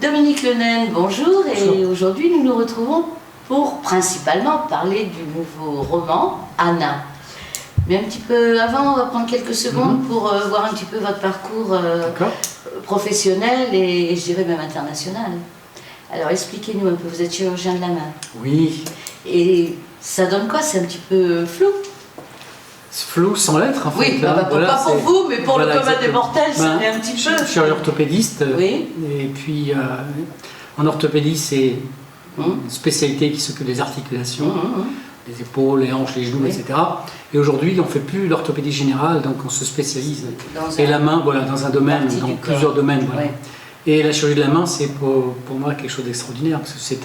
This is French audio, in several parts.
Dominique Lenaine, bonjour, et aujourd'hui nous nous retrouvons pour principalement parler du nouveau roman Anna. Mais un petit peu avant, on va prendre quelques secondes pour voir un petit peu votre parcours professionnel et je dirais même international. Alors expliquez-nous un peu, vous êtes chirurgien de la main. Oui. Et ça donne quoi? C'est un petit peu flou? Flou sans lettres en fait. Oui, pas pour vous, mais pour le commun des mortels, ça l'est un petit peu. Je suis orthopédiste, oui. Et puis en orthopédie, c'est une spécialité qui s'occupe des articulations, les épaules, les hanches, les genoux, etc. Et aujourd'hui, on ne fait plus l'orthopédie générale, donc on se spécialise. Et la main, voilà, dans un domaine, dans plusieurs domaines. Voilà. Et la chirurgie de la main, c'est pour moi quelque chose d'extraordinaire, parce que c'est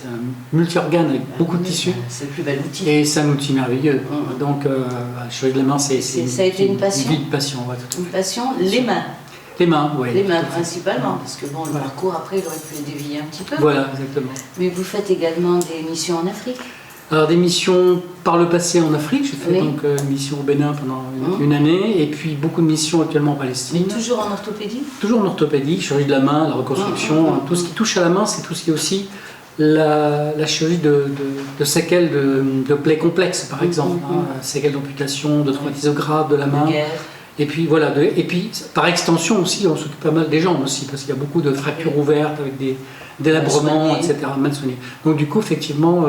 un multi-organe avec beaucoup de tissus. C'est le plus bel outil. Et c'est un outil merveilleux. Donc, la chirurgie de la main, c'est ça a été une passion. Une vie de passion, ouais, tout à fait. Une passion, les mains. Les mains, oui. Les mains principalement, parce que bon, le parcours après, il aurait pu dévier un petit peu. Voilà, exactement. Mais vous faites également des missions en Afrique? Alors des missions par le passé en Afrique, j'ai fait donc une mission au Bénin pendant une année, et puis beaucoup de missions actuellement en Palestine. Mais toujours en orthopédie? Toujours en orthopédie, chirurgie de la main, la reconstruction, tout ce qui touche à la main, c'est tout ce qui est aussi la chirurgie de séquelles de plaies complexes, par exemple, séquelles d'amputation, de traumatismes graves de la main. Et puis voilà, et puis par extension aussi, on s'occupe pas mal des jambes aussi, parce qu'il y a beaucoup de fractures ouvertes avec des délabrements, etc. Mal soignées. Donc du coup, effectivement,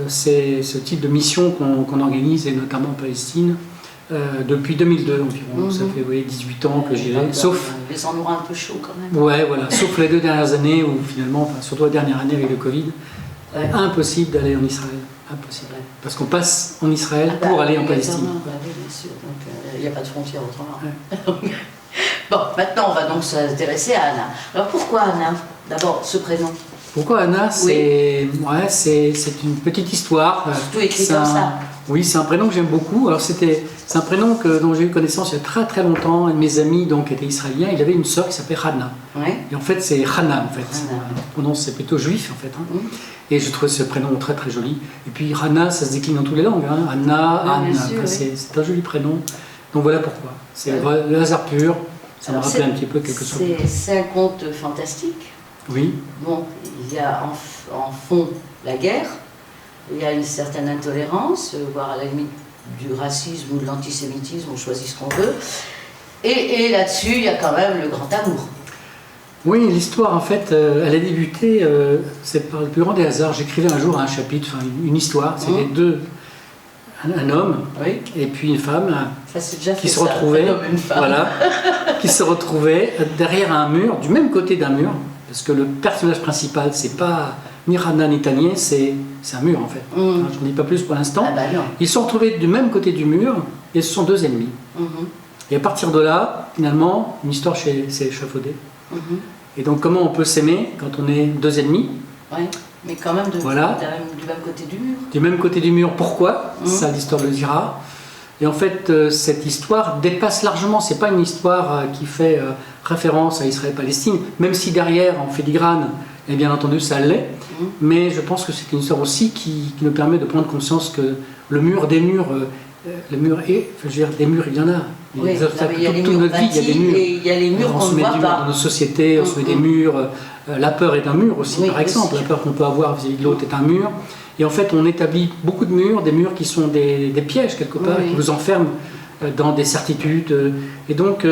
c'est ce type de mission qu'on organise, et notamment en Palestine, depuis 2002 environ. Ça fait 18 ans que j'y vais. Sauf les endroits un peu chauds quand même. Ouais, voilà. Sauf les 2 dernières années où finalement, surtout la dernière année avec le Covid, impossible d'aller en Israël. Impossible. Parce qu'on passe en Israël pour aller en Palestine. Oui, bien sûr. Donc il n'y a pas de frontière autrement. Bon, maintenant on va donc s'intéresser à Anna. Alors pourquoi Anna? D'abord, ce prénom. Pourquoi Anna? C'est une petite histoire. Tout écrit comme ça. Oui, c'est un prénom que j'aime beaucoup. Alors c'est un prénom dont j'ai eu connaissance il y a très très longtemps. Un de mes amis donc était israélien. Il avait une sœur qui s'appelait Hana. Et en fait c'est Hana en fait. C'est plutôt juif en fait. Et je trouvais ce prénom très très joli. Et puis Hana, ça se décline dans toutes les langues. Anna, Anne. C'est un joli prénom. Donc voilà pourquoi. C'est le hasard pur. Ça me rappelle un petit peu quelque chose. C'est un conte fantastique. Oui. Bon, il y a en fond la guerre, il y a une certaine intolérance, voire à la limite du racisme ou de l'antisémitisme, on choisit ce qu'on veut. Et là-dessus, il y a quand même le grand amour. Oui, l'histoire, en fait, elle a débuté, c'est par le plus grand des hasards. J'écrivais un jour un chapitre, une histoire, c'était un homme et puis une femme qui se retrouvaient, qui se retrouvaient derrière un mur, du même côté d'un mur, parce que le personnage principal, c'est pas ni Hana ni Tanier, c'est un mur en fait. Je n'en dis pas plus pour l'instant. Ils se sont retrouvés du même côté du mur et ce sont 2 ennemis. Et à partir de là, finalement, une histoire s'est échafaudée. Et donc comment on peut s'aimer quand on est 2 ennemis? Mais quand même du même côté du mur. Du même côté du mur, pourquoi? Ça, l'histoire le dira. Et en fait, cette histoire dépasse largement, c'est pas une histoire qui fait référence à Israël-Palestine, même si derrière, en filigrane, et bien entendu, ça l'est, mais je pense que c'est une histoire aussi qui nous permet de prendre conscience que le mur des murs, des murs, il y en a. Toute notre vie, il y a des murs. Et il y a les murs qu'on ne voit pas. Dans nos sociétés, on se met des murs. La peur est un mur aussi, par exemple. La peur qu'on peut avoir vis-à-vis de l'autre est un mur. Et en fait, on établit beaucoup de murs, des murs qui sont des pièges quelque part, qui vous enferment dans des certitudes. Et donc,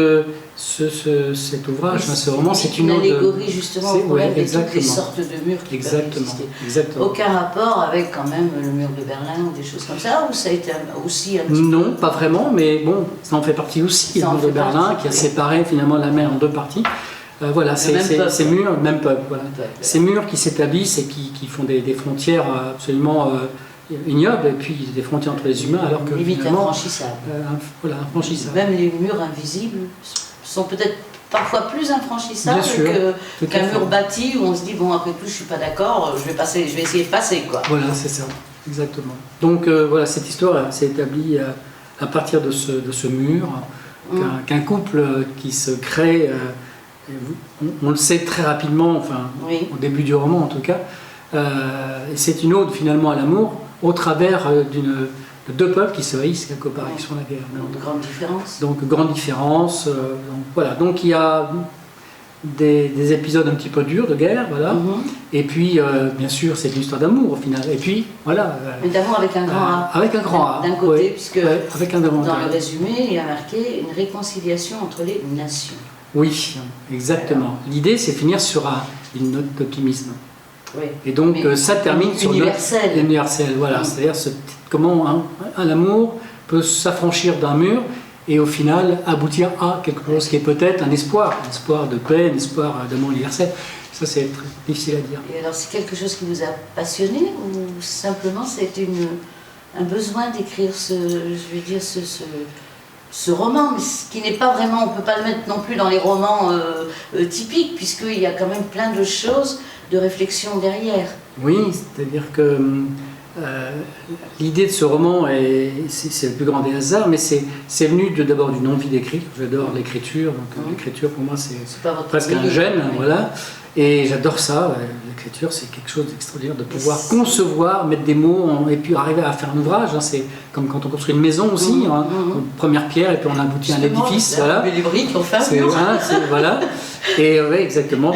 cet ouvrage, ce roman, c'est une allégorie justement au problème de toutes les sortes de murs qui peuvent exister. Exactement. Aucun rapport avec quand même le mur de Berlin ou des choses comme ça, ou ça a été aussi un petit Non, pas vraiment, mais bon, ça en fait partie aussi, le mur de Berlin, qui a séparé finalement la mer en 2 parties. Voilà, ces murs, même peuple, voilà. Ces murs qui s'établissent et qui font des frontières absolument ignobles, et puis des frontières entre les humains, alors que limite infranchissables. Infranchissables. Même les murs invisibles sont peut-être parfois plus infranchissables qu'un mur bâti où on se dit bon, après tout je suis pas d'accord, je vais essayer de passer quoi. Voilà, c'est ça, exactement. Donc voilà, cette histoire s'est établie à partir de ce mur, qu'un couple qui se crée. On le sait très rapidement, enfin, au début du roman en tout cas, c'est une ode finalement à l'amour au travers de 2 peuples qui se haïssent quelque part, qui sont la guerre. Donc grande différence. Donc grande différence. Donc, voilà. Donc il y a des épisodes un petit peu durs de guerre, voilà. Et puis, bien sûr, c'est une histoire d'amour au final. Et puis, voilà. Mais d'amour avec un grand A. Avec un grand A. D'un côté, puisque avec un dans le résumé, il y a marqué une réconciliation entre les nations. Oui, exactement. L'idée, c'est de finir sur une note d'optimisme. Oui. Et donc, ça termine sur universel. Voilà. C'est-à-dire comment un amour peut s'affranchir d'un mur et au final aboutir à quelque chose qui est peut-être un espoir de paix, un espoir d'amour universel. Ça, c'est très difficile à dire. Et alors, c'est quelque chose qui vous a passionné ou simplement c'est un besoin d'écrire ce roman, mais qui n'est pas vraiment, on ne peut pas le mettre non plus dans les romans typiques, puisqu'il y a quand même plein de choses, de réflexion derrière. Oui, c'est-à-dire que l'idée de ce roman, c'est le plus grand des hasards, mais c'est venu d'abord d'une envie d'écrire. J'adore l'écriture, donc l'écriture pour moi c'est presque un gène, voilà. Et j'adore ça, l'écriture c'est quelque chose d'extraordinaire, de pouvoir concevoir, mettre des mots et puis arriver à faire un ouvrage. C'est comme quand on construit une maison aussi, une première pierre et puis on aboutit à un édifice. Voilà. Les briques, enfin. Voilà. Et oui, exactement.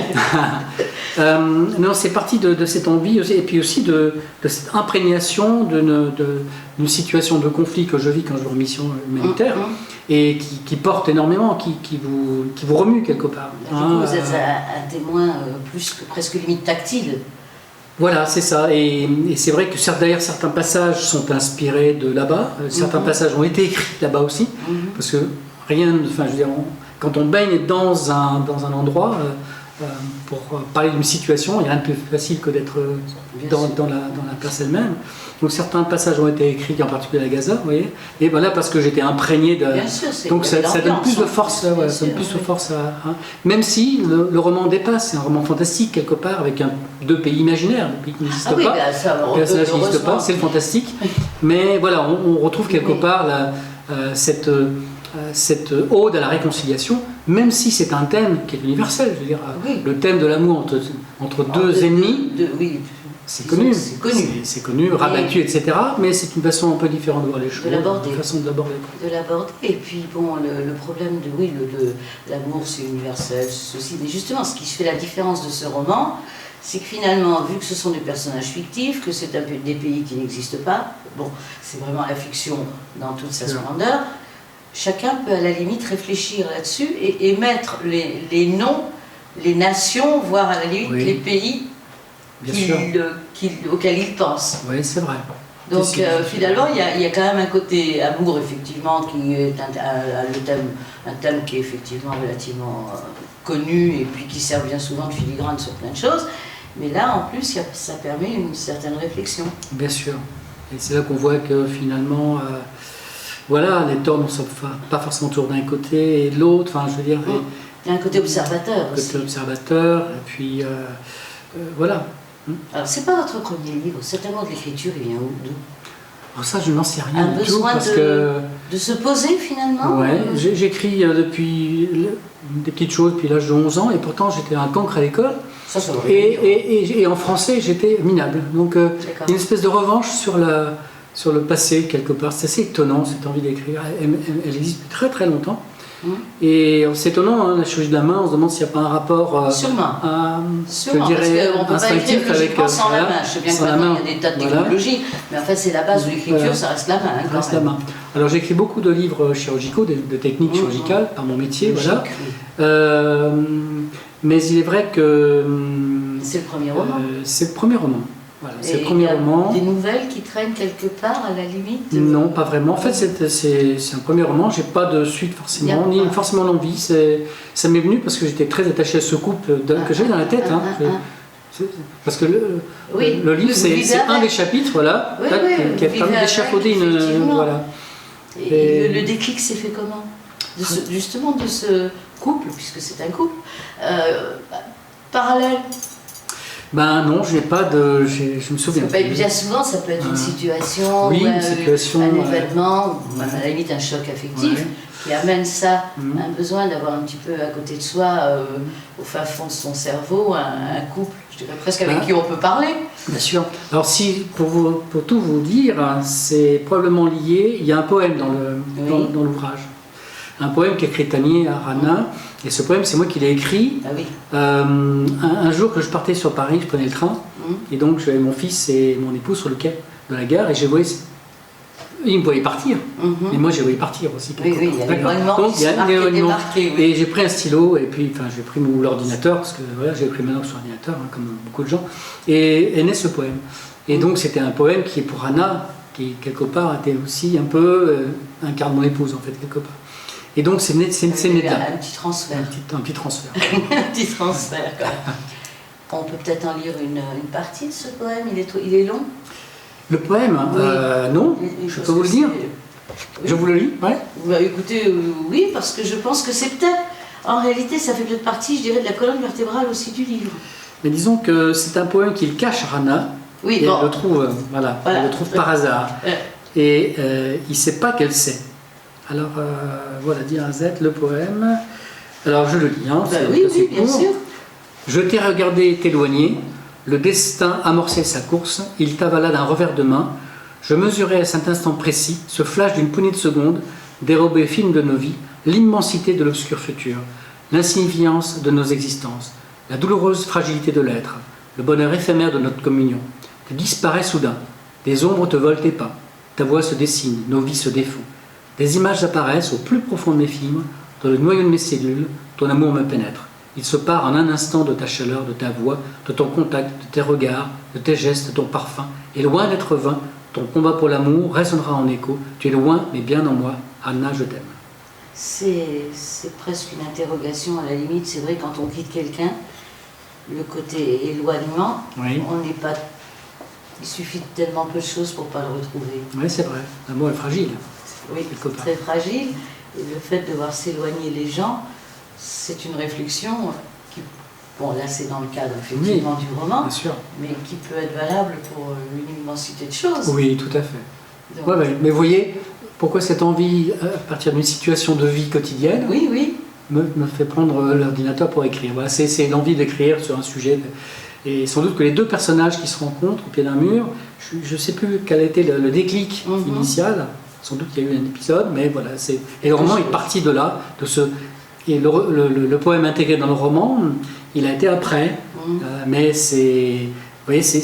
Non, c'est parti de cette envie et puis aussi de cette imprégnation d'une situation de conflit que je vis quand je vais en mission humanitaire et qui porte énormément, qui vous remue quelque part. Vous êtes un témoin plus que presque limite tactile. Voilà, c'est ça. Et c'est vrai que d'ailleurs certains passages sont inspirés de là-bas, certains passages ont été écrits là-bas aussi, parce que quand on baigne dans un endroit, pour parler d'une situation, il n'y a rien de plus facile que d'être dans la place elle-même. Donc certains passages ont été écrits, en particulier à Gaza, vous voyez. Et voilà, parce que j'étais imprégné de... Bien sûr, donc ça donne plus de force, même si le roman dépasse, c'est un roman fantastique quelque part, avec deux pays imaginaires, deux pays qui n'existent pas. Les personnages n'existent pas, c'est le fantastique. Mais voilà, on retrouve quelque part cette ode à la réconciliation, même si c'est un thème qui est universel. Je veux dire, le thème de l'amour entre deux ennemis, c'est connu, rabattu, etc. Mais c'est une façon un peu différente de voir les choses, une façon de l'aborder. Et puis bon, le problème de l'amour, c'est universel, ceci. Mais justement, ce qui fait la différence de ce roman, c'est que finalement, vu que ce sont des personnages fictifs, que c'est des pays qui n'existent pas, bon, c'est vraiment la fiction dans toute sa splendeur. Chacun peut à la limite réfléchir là-dessus et mettre les noms, les nations, voire à la limite les pays auxquels il pense. Oui, c'est vrai. Donc finalement, il y a quand même un côté amour, effectivement, qui est un thème qui est effectivement relativement connu et puis qui sert bien souvent de filigrane sur plein de choses. Mais là, en plus, ça permet une certaine réflexion. Bien sûr. Et c'est là qu'on voit que finalement... voilà, les torts ne sont pas forcément toujours d'un côté et de l'autre. Enfin, je veux dire, il y a un côté observateur aussi. Côté observateur, et puis voilà. Alors, c'est pas votre premier livre. Cet amour de l'écriture, il vient d'où? Alors ça, je n'en sais rien du tout. De se poser finalement. Ouais, j'écris depuis des petites choses depuis l'âge de 11 ans et pourtant j'étais un cancre à l'école. Et en français, j'étais minable. Donc, une espèce de revanche sur le passé, quelque part. C'est assez étonnant, cette envie d'écrire. Elle existe depuis très très longtemps. Et c'est étonnant, la chirurgie de la main, on se demande s'il n'y a pas un rapport je dirais instinctif avec sans la main. Je sais bien qu'il y a des tas de technologies, mais en fait c'est la base de l'écriture, ça reste la main. Alors j'écris beaucoup de livres chirurgicaux, de techniques chirurgicales, par mon métier, voilà. Mais il est vrai que... c'est le premier roman. C'est le premier roman. Voilà, c'est le premier roman. Des nouvelles qui traînent quelque part à la limite? Non, pas vraiment. En fait, c'est un premier roman. J'ai pas de suite forcément, ni forcément l'envie. Ça m'est venu parce que j'étais très attaché à ce couple que j'ai dans la tête. Parce que le livre, c'est un des chapitres, voilà, qui a permis d'échafauder une. Voilà. Et le déclic s'est fait comment? Justement de ce couple, puisque c'est un couple parallèle. Ben non, je me souviens pas. Bien souvent, ça peut être une situation, un événement, ou à la limite un choc affectif, qui amène ça, un besoin d'avoir un petit peu à côté de soi, au fin fond de son cerveau, un couple, je dirais presque avec qui on peut parler. Bien sûr. Alors si, pour tout vous dire, c'est probablement lié, il y a un poème dans l'ouvrage. un poème qu'a écrit Tanier à Rana. Et ce poème, c'est moi qui l'ai écrit. Ah oui. Un jour que je partais sur Paris, je prenais le train. Et donc j'avais mon fils et mon époux sur le quai de la gare. Et j'ai voyé... Ils me voyaient partir. Et moi, j'ai voyé partir aussi. Oui, il y a l'éloignement qui démarqué. Et j'ai pris un stylo, et puis j'ai pris l'ordinateur, parce que voilà, j'ai pris maintenant sur l'ordinateur, comme beaucoup de gens. Et naît ce poème. Et donc, c'était un poème qui est pour Anna, qui quelque part était aussi un peu incarne mon épouse, en fait, quelque part. Et donc, c'est né de là. Un petit transfert. Un petit transfert. Un petit transfert, quoi. On peut peut-être en lire une partie de ce poème. Il est long. Le poème, oui. Non, je peux vous le dire. Oui. Je vous le lis, ouais. Bah, écoutez, oui, parce que je pense que c'est peut-être, en réalité, ça fait peut-être partie, je dirais, de la colonne vertébrale aussi du livre. Mais disons que c'est un poème qu'il cache à Rana, et elle le trouve, elle le trouve par hasard. Et il ne sait pas qu'elle sait. Alors, voilà, Dinarzade, le poème. Alors, je le lis, hein, oui, bien sûr. Je t'ai regardé t'éloigner. Le destin amorçait sa course, il t'avala d'un revers de main. Je mesurais à cet instant précis, ce flash d'une poignée de secondes, dérobé film de nos vies, l'immensité de l'obscur futur, l'insignifiance de nos existences, la douloureuse fragilité de l'être, le bonheur éphémère de notre communion. Tu disparais soudain, des ombres te volent tes pas, ta voix se dessine, nos vies se défont. Des images apparaissent au plus profond de mes fibres, dans le noyau de mes cellules, ton amour me pénètre. Il se part en un instant de ta chaleur, de ta voix, de ton contact, de tes regards, de tes gestes, de ton parfum. Et loin d'être vain, ton combat pour l'amour résonnera en écho. Tu es loin, mais bien en moi. Anna, je t'aime. C'est presque une interrogation à la limite. C'est vrai, quand on quitte quelqu'un, le côté éloignement, oui. On n'est pas... Il suffit de tellement peu de choses pour ne pas le retrouver. Oui, c'est vrai. L'amour est fragile. Oui, très fragile. Et le fait de voir s'éloigner les gens, c'est une réflexion qui, bon là c'est dans le cadre effectivement du roman, bien sûr. Mais qui peut être valable pour une immensité de choses. Oui, tout à fait. Donc, mais vous voyez, pourquoi cette envie, à partir d'une situation de vie quotidienne, me fait prendre l'ordinateur pour écrire. Voilà, c'est l'envie d'écrire sur un sujet. Et sans doute que les deux personnages qui se rencontrent au pied d'un mur, je ne sais plus quel a été le déclic initial, sans doute qu'il y a eu un épisode, mais voilà. Et le roman est parti de là, de ce... Et le poème intégré dans le roman, il a été après, mais c'est, vous voyez, ce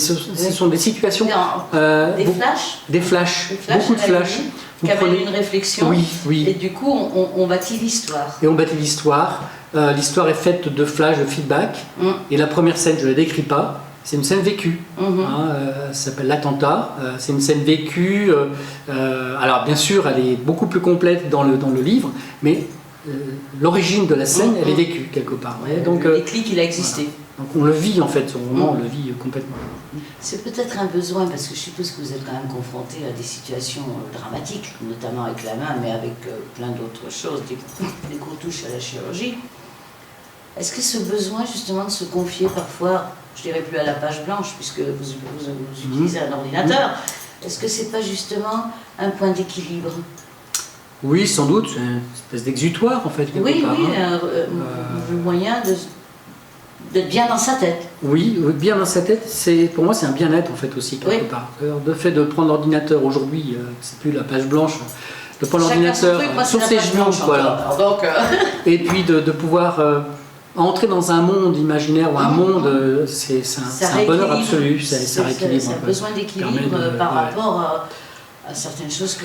sont des situations, des flashs, beaucoup de flashs, qui amènent une réflexion. Oui. Et du coup, on bâtit l'histoire. Et on bâtit l'histoire. L'histoire est faite de flashs, de feedback. Et la première scène, je ne la décris pas. C'est une scène vécue. Ça s'appelle l'attentat. C'est une scène vécue. Alors bien sûr, elle est beaucoup plus complète dans le livre, mais l'origine de la scène, elle est vécue quelque part. Donc, le déclic, il a existé. Voilà. Donc on le vit en fait, au moment on le vit complètement. C'est peut-être un besoin, parce que je suppose que vous êtes quand même confronté à des situations dramatiques, notamment avec la main, mais avec plein d'autres choses, des gros touches à la chirurgie. Est-ce que ce besoin justement de se confier parfois, je dirais plus à la page blanche, puisque vous utilisez un ordinateur, est-ce que c'est pas justement un point d'équilibre ? Oui, sans doute, c'est une espèce d'exutoire en fait. Oui, le moyen d'être bien dans sa tête. Oui, bien dans sa tête, pour moi c'est un bien-être en fait aussi quelque part. Le fait de prendre l'ordinateur aujourd'hui, c'est plus la page blanche, de prendre l'ordinateur sur ses genoux, voilà. Et puis de pouvoir entrer dans un monde imaginaire ou un monde, c'est un bonheur absolu, ça rééquilibre. C'est un besoin d'équilibre par rapport à certaines choses que,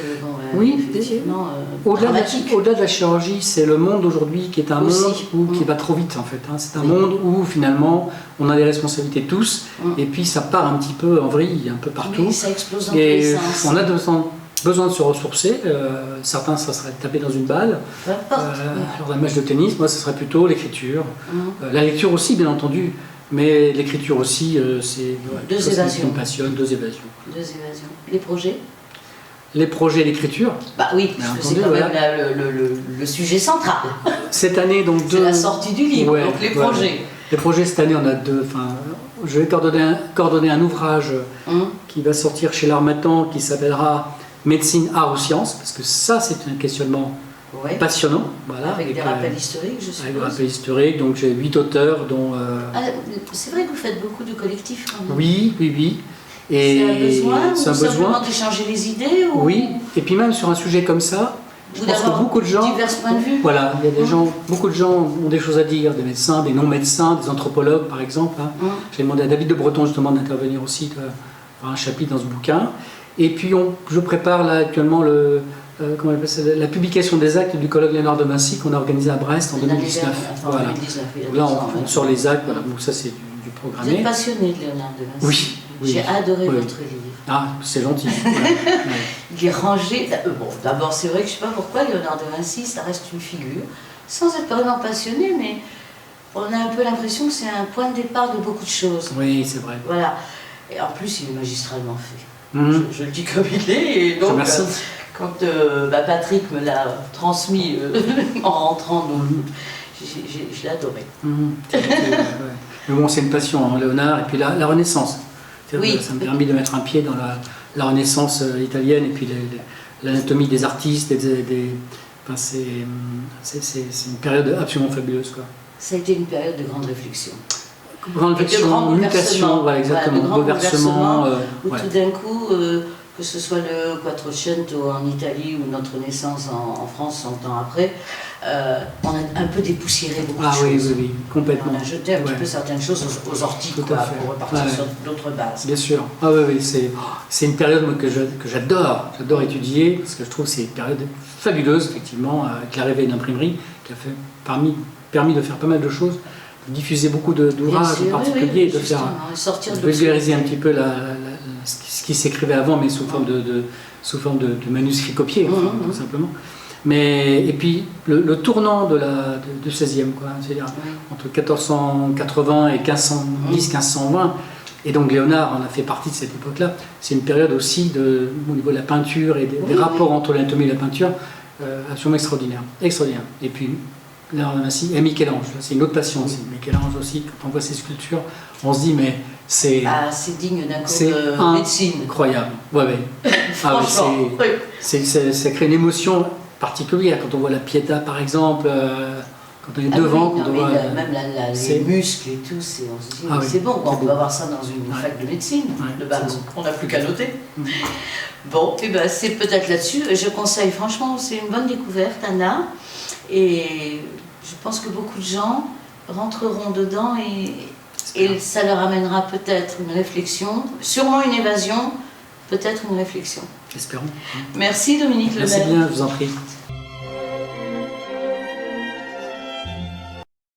effectivement, au-delà de la chirurgie, c'est le monde aujourd'hui qui est un monde qui va trop vite en fait. C'est un monde où finalement on a des responsabilités tous, et puis ça part un petit peu en vrille, un peu partout. Oui, ça explose dans tous les sens. On a besoin de se ressourcer. Certains, ça serait de taper dans une balle. Alors un match de tennis, moi, ce serait plutôt l'écriture. La lecture aussi, bien entendu. Mais l'écriture aussi, c'est deux évasions. Qui me passionne, deux évasions. Les projets ? Les projets d'écriture. Bah oui, parce que c'est quand même le sujet central. Cette année, donc c'est la sortie du livre, donc les projets. Les projets, cette année, on a deux. Je vais coordonner un ouvrage qui va sortir chez l'Harmattan, qui s'appellera Médecine, art ou sciences, parce que ça, c'est un questionnement passionnant. Voilà, avec des rappels historiques, je suppose. Avec des rappels historiques, donc j'ai 8 auteurs, dont... c'est vrai que vous faites beaucoup de collectifs quand même. Oui. Et c'est un besoin, ou simplement d'échanger les idées ou... Oui, et puis même sur un sujet comme ça, je pense que beaucoup de gens, divers points de vue. Voilà, il y a des gens, beaucoup de gens ont des choses à dire, des médecins, des non-médecins, des anthropologues par exemple. Hein. J'ai demandé à David de Breton justement d'intervenir aussi, faire un chapitre dans ce bouquin. Et puis je prépare là actuellement comment on appelle ça, la publication des actes du colloque Léonard de Vinci qu'on a organisé à Brest en 2019. Voilà. 2019 là on sort les actes, voilà. Donc ça c'est du programmé. Vous êtes passionné de Léonard de Vinci. Oui. Oui. J'ai adoré votre livre. Ah, c'est gentil. Voilà. Il est rangé. Bon, d'abord, c'est vrai que je ne sais pas pourquoi Léonard de Vinci, ça reste une figure, sans être vraiment passionné, mais on a un peu l'impression que c'est un point de départ de beaucoup de choses. Oui, c'est vrai. Voilà. Et en plus, il est magistralement fait. Je le dis comme il est. Et donc, quand Patrick me l'a transmis en rentrant, donc, je l'ai adoré. Mais bon, c'est une passion, hein, Léonard, et puis la Renaissance. Oui. Ça m'a permis de mettre un pied dans la Renaissance italienne et puis l'anatomie des artistes. C'est une période absolument fabuleuse, quoi. Ça a été une période de grande réflexion. Grande réflexion, mutation, voilà, exactement, voilà, bouleversement. Où tout d'un coup, que ce soit le Quattrocento en Italie ou notre naissance en France 100 ans après, on a un peu dépoussiéré beaucoup de choses. Oui, complètement. On a jeté un petit peu certaines choses aux orties, pour repartir sur d'autres bases. Bien sûr. Ah oui, c'est une période moi, que j'adore étudier, parce que je trouve que c'est une période fabuleuse, effectivement, avec l'arrivée de l'imprimerie, qui a permis de faire pas mal de choses, de diffuser beaucoup d'ouvrages en particulier, de faire vulgariser un petit peu ce qui s'écrivait avant, mais sous forme de manuscrits copiés, tout simplement. Et puis le tournant du XVIe, c'est-à-dire entre 1480 et 1510-1520, et donc Léonard en a fait partie de cette époque-là. C'est une période aussi au niveau de la peinture et des rapports entre l'anatomie et la peinture absolument extraordinaire. Et puis Léonard de Vinci et Michel-Ange, c'est une autre passion aussi. Michel-Ange aussi, quand on voit ses sculptures, on se dit mais c'est digne d'un cours de médecine. Incroyable. Franchement, ça crée une émotion particulière quand on voit la Pietà par exemple, quand on est devant, quand on voit même les muscles et tout, on se dit c'est bon, on peut avoir ça dans une fac de médecine de base. On n'a plus qu'à noter. Bon, et ben c'est peut-être là-dessus. Je conseille franchement, c'est une bonne découverte, Anna, et je pense que beaucoup de gens rentreront dedans et ça leur amènera peut-être une réflexion, sûrement une évasion, peut-être une réflexion. Espérons. Merci Dominique Lebel. Merci bien, je vous en prie.